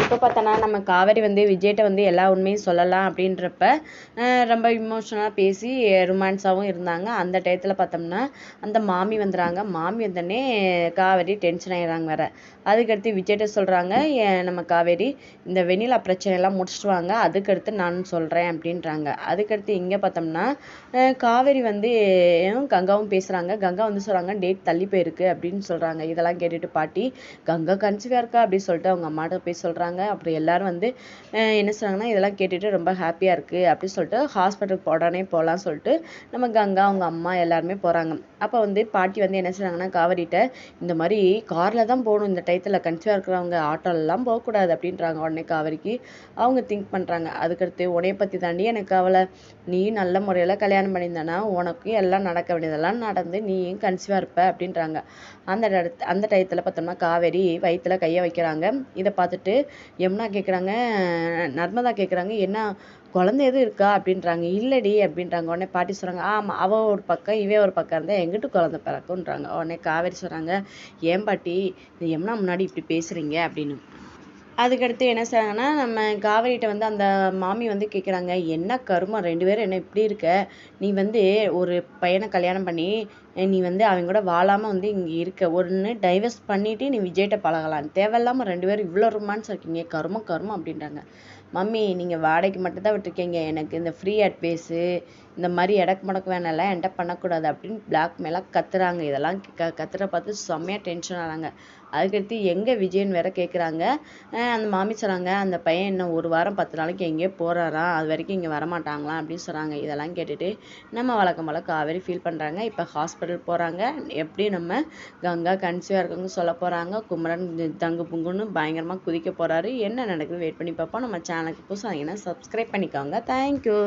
இப்போ பார்த்தோன்னா நம்ம காவேரி வந்து விஜய்கிட்ட வந்து எல்லா உண்மையும் சொல்லலாம் அப்படின்றப்ப ரொம்ப இமோஷனலாக பேசி ரொமான்ஸாகவும் இருந்தாங்க. அந்த டயத்தில் பார்த்தோம்னா அந்த மாமி வந்துடுறாங்க. மாமி வந்தோடனே காவேரி டென்ஷன் ஆகிடுறாங்க வேறு. அதுக்கடுத்து விஜய்கிட்ட சொல்கிறாங்க, நம்ம காவேரி இந்த வெண்ணிலா பிரச்சனையெல்லாம் முடிச்சுட்டு வாங்க, அதுக்கடுத்து நான் சொல்கிறேன் அப்படின்றாங்க. அதுக்கடுத்து இங்கே பார்த்தோம்னா காவேரி வந்து கங்காவும் பேசுகிறாங்க. கங்கா வந்து சொல்கிறாங்க டேட் தள்ளி போயிருக்கு அப்படின்னு சொல்கிறாங்க. இதெல்லாம் கேட்டுட்டு பாட்டி கங்கா கன்சீவாக இருக்கா அப்படின்னு சொல்லிட்டு அவங்க அம்மாட்ட போய் சொல்கிறாங்க. அப்புறம் எல்லாரும் வந்து என்ன சொல்கிறாங்கன்னா இதெல்லாம் கேட்டுட்டு ரொம்ப ஹாப்பியாக இருக்குது அப்படின்னு சொல்லிட்டு ஹாஸ்பிட்டலுக்கு உடனே போகலான்னு சொல்லிட்டு நம்ம கங்கா அவங்க அம்மா எல்லாருமே போகிறாங்க. அப்போ வந்து பாட்டி வந்து என்ன செய்றாங்கன்னா காவேரிட்ட இந்த மாதிரி காரில் தான் போகணும், இந்த டயத்தில் கன்சீவாக இருக்கிறவங்க ஆட்டோலலாம் போகக்கூடாது அப்படின்றாங்க. உடனே காவேரிக்கு அவங்க திங்க் பண்ணுறாங்க, அதுக்கடுத்து உன்னைய பற்றி தாண்டி எனக்கு கவலை, நீ நல்ல முறையில் கல்யாணம் பண்ணியிருந்தானா உனக்கு எல்லாம் நடக்க வேண்டியதெல்லாம் நடந்து நீயும் கன்சீவாக இருப்ப அப்படின்றாங்க. அந்த டயத்தில் பார்த்தோம்னா காவேரி வயிற்றுல கையை வைக்கிறாங்க. இதை பார்த்துட்டு யமுனா கேட்குறாங்க, நர்மதா கேட்குறாங்க, என்ன குழந்தை எதுவும் இருக்கா அப்படின்றாங்க. இல்லடி அப்படின்றாங்க. உடனே பாட்டி சொல்கிறாங்க, ஆமாம் அவள் ஒரு பக்கம் இவே ஒரு பக்கம் இருந்தால் எங்கிட்டு குழந்தை பிறக்குன்றாங்க. உடனே காவேரி சொல்கிறாங்க, ஏன் பாட்டி இந்த யமுனா முன்னாடி இப்படி பேசுகிறீங்க அப்படின்னு. அதுக்கடுத்து என்ன செய்றாங்கன்னா நம்ம காவேரிகிட்ட வந்து அந்த மாமி வந்து கேட்குறாங்க, என்ன கருமம் 2 பேரும் என்ன இப்படி இருக்க, நீ வந்து ஒரு பையனை கல்யாணம் பண்ணி நீ வந்து அவங்க கூட வாழாமல் வந்து இங்கே இருக்க, ஒன்று டைவர்ஸ் பண்ணிவிட்டு நீ விஜய்கிட்ட பழகலாம், தேவையில்லாமல் 2 பேரும் இவ்வளோ ரொமான்ஸ் இருக்கீங்க, கருமம் கருமம் அப்படின்றாங்க. மம்மி நீங்கள் வாடகைக்கு மட்டும்தான் விட்டுருக்கீங்க, எனக்கு இந்த ஃப்ரீ அட்வைஸு இந்த மாதிரி எடக்கு முடக்கு வேணாலாம் என்கிட்ட பண்ணக்கூடாது அப்படின்னு பிளாக் மேலாக கத்துறாங்க. இதெல்லாம் கத்துற பார்த்து செம்மையாக டென்ஷன் ஆனாங்க. அதுக்கடுத்து எங்கே விஜயன் வேற கேட்குறாங்க. அந்த மாமி சொல்கிறாங்க, அந்த பையன் இன்னும் 1 வாரம் 10 நாளைக்கு எங்கேயோ போகிறாராம், அது வரைக்கும் இங்கே வரமாட்டாங்களாம் அப்படின்னு சொல்கிறாங்க. இதெல்லாம் கேட்டுட்டு நம்ம வழக்கம் போல் காவேரி ஃபீல் பண்ணுறாங்க. இப்போ ஹாஸ்பிட்டல் போகிறாங்க. எப்படி நம்ம கங்கா கன்சீவாக இருக்கவங்க சொல்ல போகிறாங்க, குமரன் தங்கு புங்குன்னு பயங்கரமாக குதிக்க போகிறாரு. என்ன நடக்குது வெயிட் பண்ணி பார்ப்போம். நம்ம சேனலுக்கு புதுசாக சப்ஸ்கிரைப் பண்ணிக்கோங்க. தேங்க்யூ.